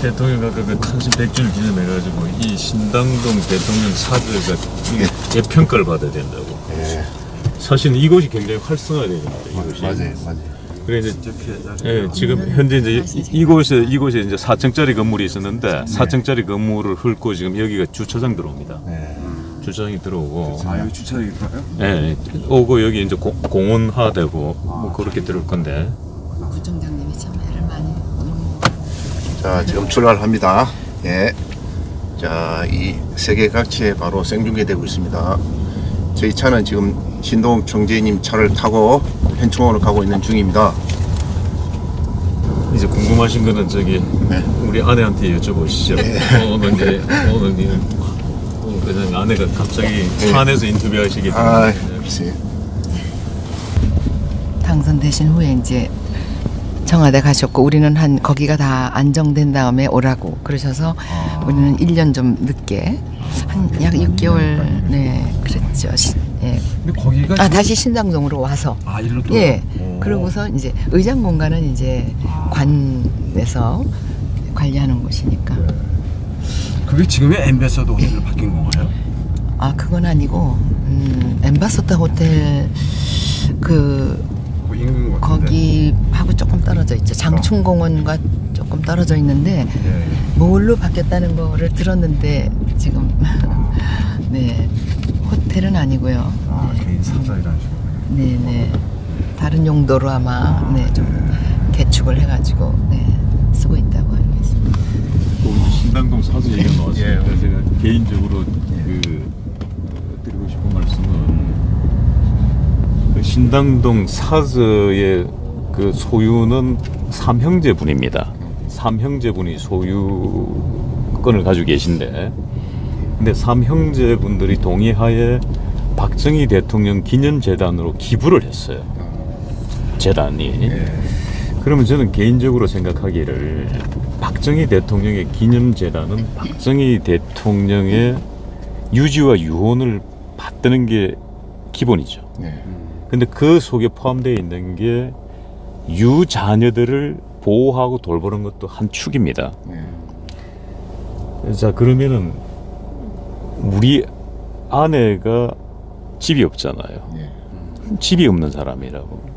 대통령과 그 탄신 100주를 기념해가지고 이 신당동 대통령 사저가 이게 재평가를 받아야 된다고. 사실은 이곳이 굉장히 활성화되어 있는데 이곳이. 맞아요. 그래 이제 지금 현재 이제 이곳에 이제 4층짜리 건물이 있었는데 4층짜리 건물을 훑고 지금 여기가 주차장 들어옵니다. 주차장이 들어오고. 여기 주차장이 들어요? 네, 오고 여기 이제 공원화되고 뭐 그렇게 들어올 건데. 부총장님이 참 애를 많이. 자, 지금 출발합니다. 예. 자, 이 세계 각지에 바로 생중계되고 있습니다. 저희 차는 지금 신동 총재님 차를 타고 현충원으로 가고 있는 중입니다. 이제 궁금하신 거는 저기 우리 아내한테 여쭤보시죠. 오늘 그냥 아내가 갑자기 차 안에서 인터뷰하시게 됐는데. 당선되신 후에 이제 청와대 가셨고 우리는 거기가 다 안정된 다음에 오라고 그러셔서 우리는 1년 좀 늦게 한 약 6개월 그랬죠. 예. 근데 거기가 다시 신당동으로 와서 일로 또 그러고서 이제 의장 공간은 이제 관에서 관리하는 곳이니까. 그게 지금의 엠베서더 호텔로 바뀐 건가요? 그건 아니고 엠바서더 호텔 거기하고 조금 떨어져 있죠. 장충공원과 조금 떨어져 있는데 뭘로 바뀌었다는 거를 들었는데 지금 호텔은 아니고요. 개인 사자 이런 식으로. 네네. 다른 용도로 아마 좀 개축을 해가지고 쓰고 있다고 알고 있습니다. 신당동 사저 얘기가 나왔으니까 제가 개인적으로 드리고 싶은 말씀은 그 신당동 사저의 그 소유는 삼형제분입니다. 삼형제분이 소유권을 가지고 계신데, 근데 삼형제분들이 동의하에 박정희 대통령 기념재단으로 기부를 했어요. 재단이. 그러면 저는 개인적으로 생각하기를 박정희 대통령의 기념재단은 박정희 대통령의 유지와 유혼을 받드는 게 기본이죠. 근데 그 속에 포함되어 있는 게 유자녀들을 보호하고 돌보는 것도 한 축입니다. 자, 그러면은 우리 아내가 집이 없잖아요. 집이 없는 사람이라고.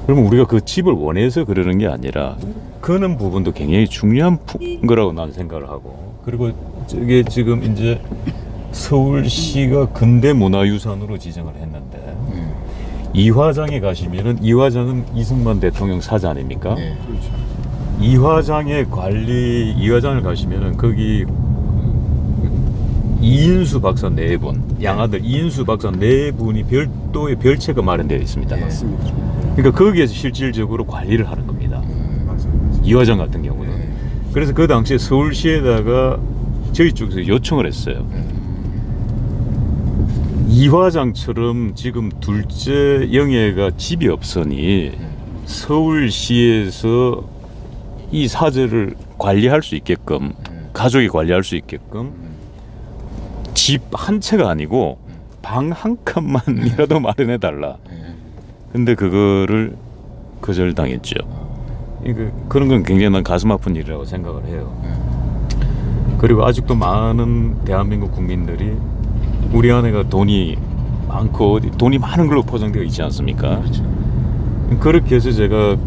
그러면 우리가 그 집을 원해서 그러는 게 아니라 그런 부분도 굉장히 중요한 거라고 난 생각을 하고, 그리고 저게 지금 이제 서울시가 근대문화유산으로 지정을 했는데 이화장에 가시면은 이화장은 이승만 대통령 사자 아닙니까? 그렇죠. 이화장을 가시면은 거기 이인수 박사 4분, 양아들 이인수 박사 4분이 별도의 별채가 마련되어 있습니다. 맞습니다. 그러니까 거기에서 실질적으로 관리를 하는 겁니다. 이화장 같은 경우는. 그래서 그 당시에 서울시에다가 저희 쪽에서 요청을 했어요. 이화장처럼 지금 둘째 영예가 집이 없으니 서울시에서 이 사저를 관리할 수 있게끔, 가족이 관리할 수 있게끔 집 한 채가 아니고 방 한 칸만이라도 마련해 달라. 근데 그거를 거절당했죠. 그런 건 굉장히 난 가슴 아픈 일이라고 생각을 해요. 그리고 아직도 많은 대한민국 국민들이 우리 아내가 돈이 많고 돈이 많은 걸로 포장되어 있지 않습니까? 그렇죠. 그렇게 해서 제가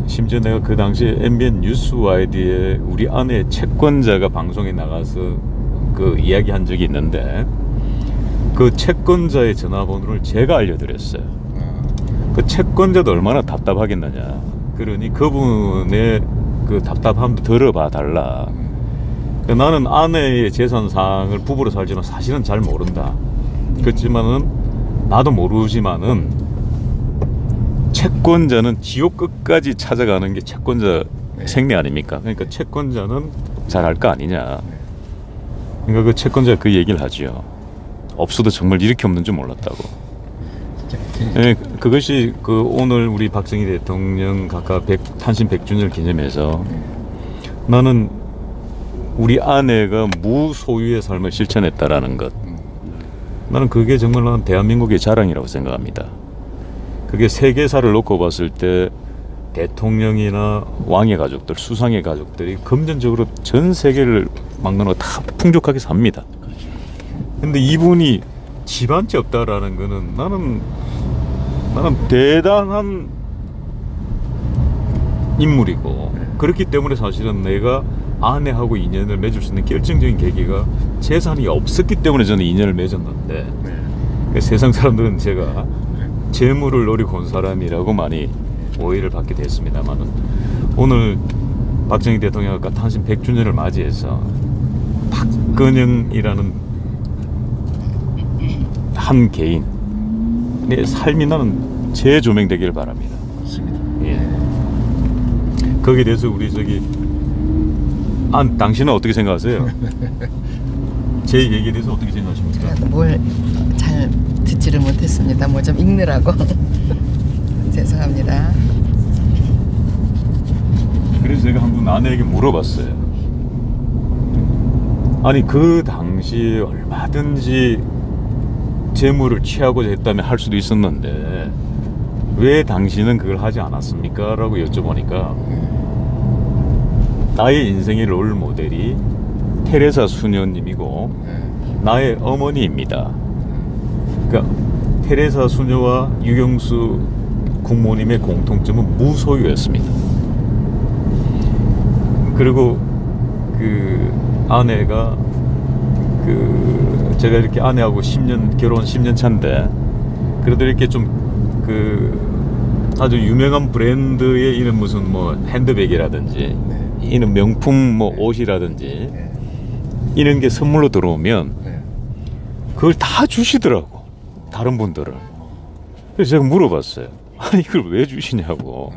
심지어 내가 그 당시에 MBN 뉴스와이드에 우리 아내의 채권자가 방송에 나가서 이야기한 적이 있는데, 그 채권자의 전화번호를 제가 알려드렸어요. 그 채권자도 얼마나 답답하겠느냐. 그러니 그분의 그 답답함도 들어봐 달라. 나는 아내의 재산상을 부부로 살지만 사실은 잘 모른다. 그렇지만은 나도 모르지만은 채권자는 지옥 끝까지 찾아가는 게 채권자 생리 아닙니까? 그러니까 채권자는 잘 알 거 아니냐. 그러니까 그 채권자가 그 얘기를 하지요. 없어도 정말 이렇게 없는 줄 몰랐다고. 그것이 오늘 우리 박정희 대통령 각각 탄신 100주년을 기념해서 나는 우리 아내가 무소유의 삶을 실천했다라는 것, 나는 그게 정말 난 대한민국의 자랑이라고 생각합니다. 그게 세계사를 놓고 봤을 때 대통령이나 왕의 가족들, 수상의 가족들이 금전적으로 전 세계를 막론하고 다 풍족하게 삽니다. 근데 이분이 집 한 채 없다라는 거는 나는 대단한 인물이고, 그렇기 때문에 사실은 내가 아내하고 인연을 맺을 수 있는 결정적인 계기가 재산이 없었기 때문에 저는 인연을 맺었는데, 세상 사람들은 제가 재물을 노리고 온 사람이라고 많이 오해를 받게 됐습니다만, 오늘 박정희 대통령과 탄신 100주년을 맞이해서 박근영이라는 한 개인의 삶이 나는 재조명되기를 바랍니다. 예. 거기에 대해서 우리 당신은 어떻게 생각하세요? 제 얘기에 대해서 어떻게 생각하십니까? 뭘 잘 듣지를 못했습니다. 뭐 좀 읽느라고. 죄송합니다. 그래서 제가 한번 아내에게 물어봤어요. 아니, 그 당시 얼마든지 재물을 취하고자 했다면 할 수도 있었는데 왜 당신은 그걸 하지 않았습니까? 라고 여쭤보니까 나의 인생의 롤 모델이 테레사 수녀님이고 나의 어머니입니다. 그러니까 테레사 수녀와 유경수 국모님의 공통점은 무소유였습니다. 그리고 그 아내가 제가 이렇게 아내하고 결혼 10년 차인데 그래도 이렇게 좀 아주 유명한 브랜드의 이런 무슨 뭐 핸드백이라든지 이런 명품 뭐 옷이라든지 이런 게 선물로 들어오면 그걸 다 주시더라고, 다른 분들은. 그래서 제가 물어봤어요. 아니, 이걸 왜 주시냐고.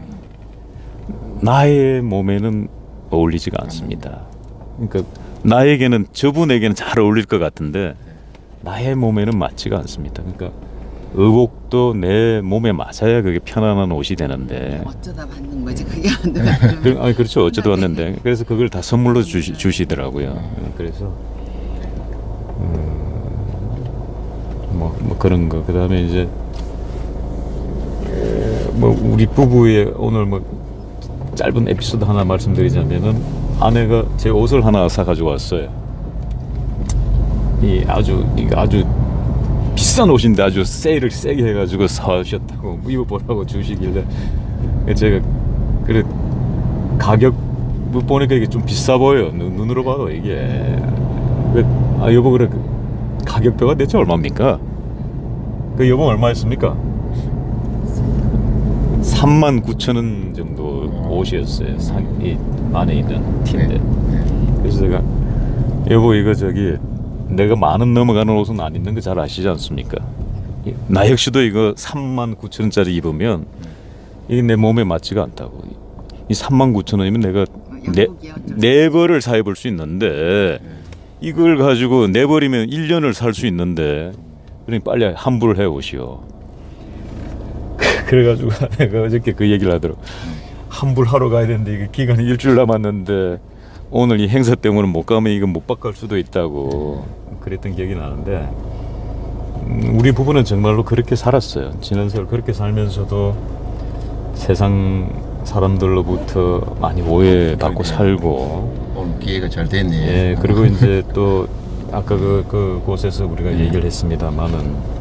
나의 몸에는 어울리지가 않습니다. 그러니까 나에게는, 저분에게는 잘 어울릴 것 같은데 나의 몸에는 맞지가 않습니다. 그러니까 의복도 내 몸에 맞아야 그게 편안한 옷이 되는데 어쩌다 받는 거지 그게 안 되면. 아니, 그렇죠. 어쩌다 왔는데. 그래서 그걸 다 선물로 주시더라고요. 그래서 뭐 그런 거. 그다음에 이제 뭐 우리 부부의 오늘 뭐 짧은 에피소드 하나 말씀드리자면은, 아내가 제 옷을 하나 사 가지고 왔어요. 아주 비싼 옷인데 아주 세일을 세게 해가지고 사오셨다고 입어보라고 주시길래 제가 그래, 가격 보니까 이게 좀 비싸 보여. 눈으로 봐도 이게. 여보, 그래, 가격표가 대체 얼마입니까? 그 여보 얼마였습니까? 39,000원 정도 옷이었어요. 이 안에 있는 티인데. 그래서 제가, 여보, 이거 내가 10,000원 넘어가는 옷은 안 입는 거 잘 아시지 않습니까? 나 역시도 이거 39,000원짜리 입으면 이게 내 몸에 맞지가 않다고. 이 39,000원이면 내가 네 벌을 사 입을 수 있는데, 이걸 가지고 네 벌이면 1년을 살 수 있는데, 그러니 빨리 환불을 해 오시오. 그래가지고 내가 어저께 그 얘기를 하더라고. 환불하러 가야 되는데 이게 기간이 일주일 남았는데 오늘 이 행사 때문에 못 가면 이거 못 바꿀 수도 있다고 그랬던 기억이 나는데, 우리 부부는 정말로 그렇게 살았어요. 지난 세월 그렇게 살면서도 세상 사람들로부터 많이 오해받고 살고. 오늘 기회가 잘 됐네. 예, 그리고 이제 또 아까 그곳에서 우리가 얘기를 했습니다만은,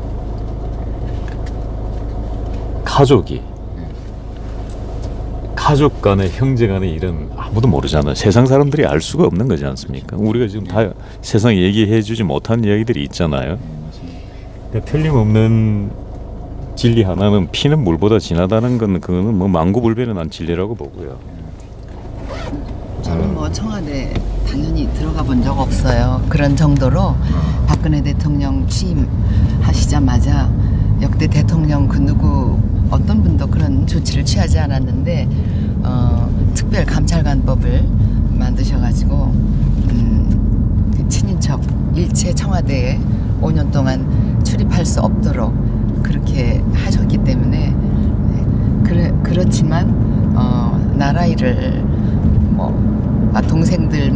가족 간의, 형제 간의 일은 아무도 모르잖아요. 세상 사람들이 알 수가 없는 거지 않습니까? 우리가 지금 다 세상에 얘기해 주지 못한 이야기들이 있잖아요. 틀림없는 진리 하나는, 피는 물보다 진하다는 건, 그거는 뭐 만고불변의 진리라고 보고요. 저는 뭐 청와대 당연히 들어가 본 적 없어요. 그런 정도로 박근혜 대통령 취임하시자마자 역대 대통령 그 누구 어떤 분도 그런 조치를 취하지 않았는데, 특별 감찰관법을 만드셔가지고 그 친인척 일체 청와대에 5년 동안 출입할 수 없도록 그렇게 하셨기 때문에, 그렇지만 나라 일을 동생들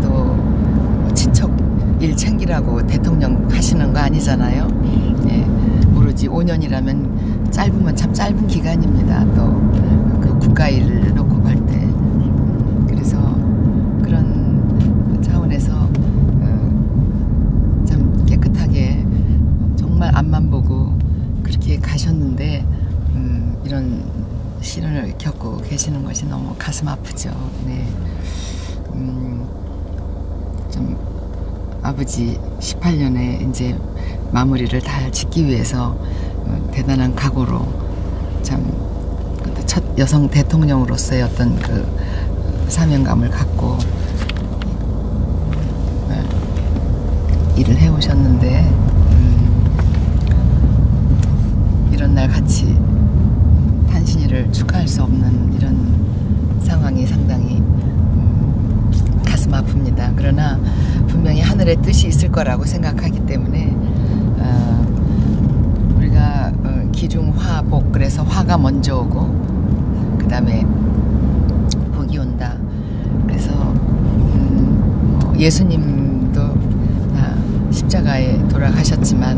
또 친척 일 챙기라고 대통령 하시는 거 아니잖아요. 예, 오로지 5년이라면 짧으면 참 짧은 기간입니다. 또 그 국가 일을 놓고 갈 때. 그래서 그런 차원에서 참 깨끗하게 정말 앞만 보고 그렇게 가셨는데 이런 시련을 겪고 계시는 것이 너무 가슴 아프죠. 네. 좀 아버지 18년에 이제 마무리를 다 짓기 위해서 대단한 각오로 참 첫 여성 대통령으로서의 어떤 그 사명감을 갖고 일을 해오셨는데 이런 날 같이 탄신일을 축하할 수 없는 이런 상황이 상당히 가슴 아픕니다. 그러나 분명히 하늘의 뜻이 있을 거라고 생각하기 때문에 우리가 기중화복, 그래서 화가 먼저 오고 그 다음에 복이 온다. 그래서 예수님도 다 십자가에 돌아가셨지만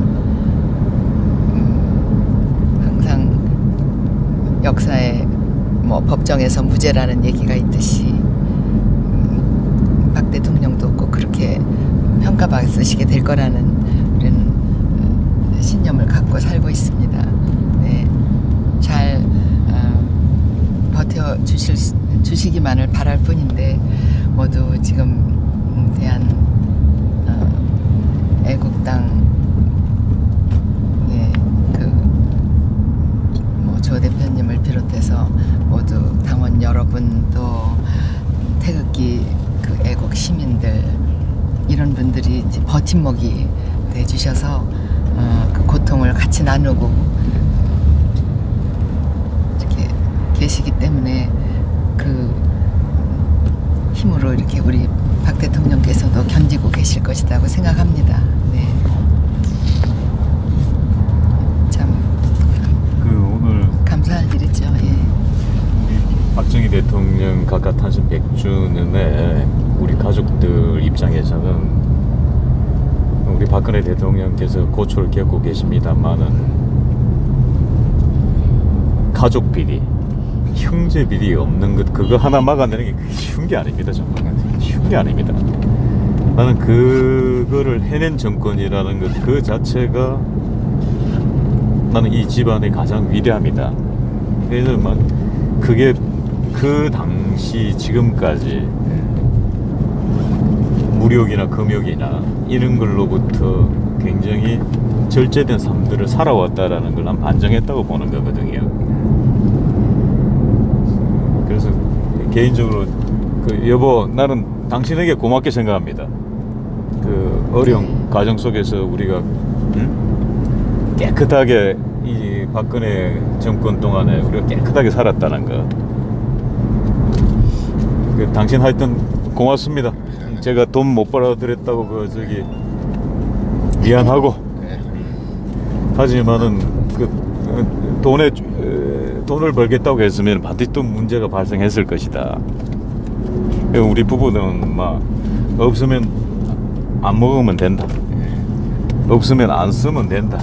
항상 역사에 뭐 법정에서 무죄라는 얘기가 있듯이 박 대통령도 꼭 그렇게 평가받으시게 될 거라는 우리는 신념을 갖고 살고 있습니다. 네, 잘 버텨 주시기만을 바랄 뿐인데 모두 지금 대한 애국당 조 대표님을 비롯해서 모두 당원 여러분, 또 태극기 그 애국 시민들, 이런 분들이 이제 버팀목이 돼 주셔서 그 고통을 같이 나누고 이렇게 계시기 때문에 그 힘으로 이렇게 우리 박 대통령께서도 견디고 계실 것이라고 생각합니다. 네. 참 오늘 감사할 일이죠. 예. 박정희 대통령 각각 탄신 100주년에 우리 가족들 입장에서는 우리 박근혜 대통령께서 고초를 겪고 계십니다만은 가족 비리, 형제 비리 없는 것, 그거 하나 막아내는 게 쉬운 게 아닙니다. 정말 쉬운 게 아닙니다. 나는 그거를 해낸 정권이라는 것 그 자체가 나는 이 집안의 가장 위대합니다. 그래서 막 그게 그 당시 지금까지 무력이나 금욕이나 이런 걸로부터 굉장히 절제된 삶들을 살아왔다라는 걸 난 반증했다고 보는 거거든요. 그래서 개인적으로 그 여보, 나는 당신에게 고맙게 생각합니다. 그 어려운 가정 속에서 우리가 깨끗하게 이 박근혜 정권 동안에 우리가 깨끗하게 살았다는 거. 그 당신 하여튼 고맙습니다. 제가 돈 못 벌어드렸다고 그 저기 미안하고, 하지만은 그 돈을 벌겠다고 했으면 반드시 또 문제가 발생했을 것이다. 우리 부부는 막 없으면 안 먹으면 된다, 없으면 안 쓰면 된다,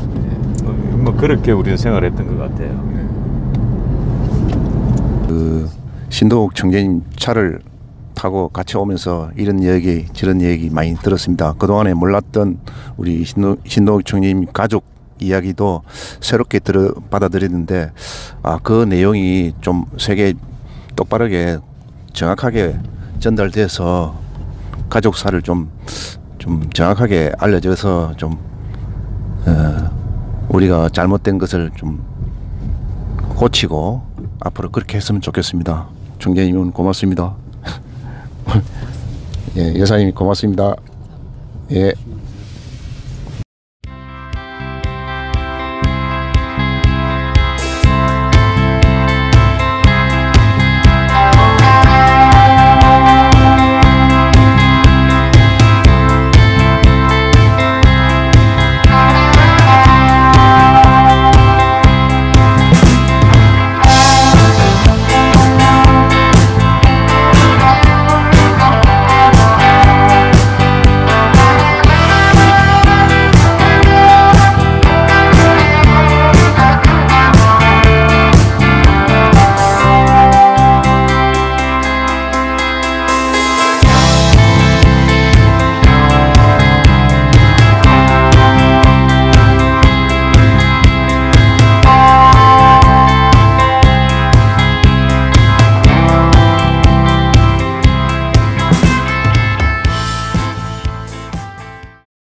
뭐 그렇게 우리는 생활했던 것 같아요. 그 신동욱 총재님 차를 타고 같이 오면서 이런 얘기 저런 얘기 많이 들었습니다. 그동안에 몰랐던 우리 신동욱 총재님 가족 이야기도 새롭게 받아들였는데, 그 내용이 좀 세계 똑바르게 정확하게 전달돼서 가족사를 좀 정확하게 알려져서 좀 우리가 잘못된 것을 좀 고치고 앞으로 그렇게 했으면 좋겠습니다. 총재님은 고맙습니다. 예, 여사님 고맙습니다. 예.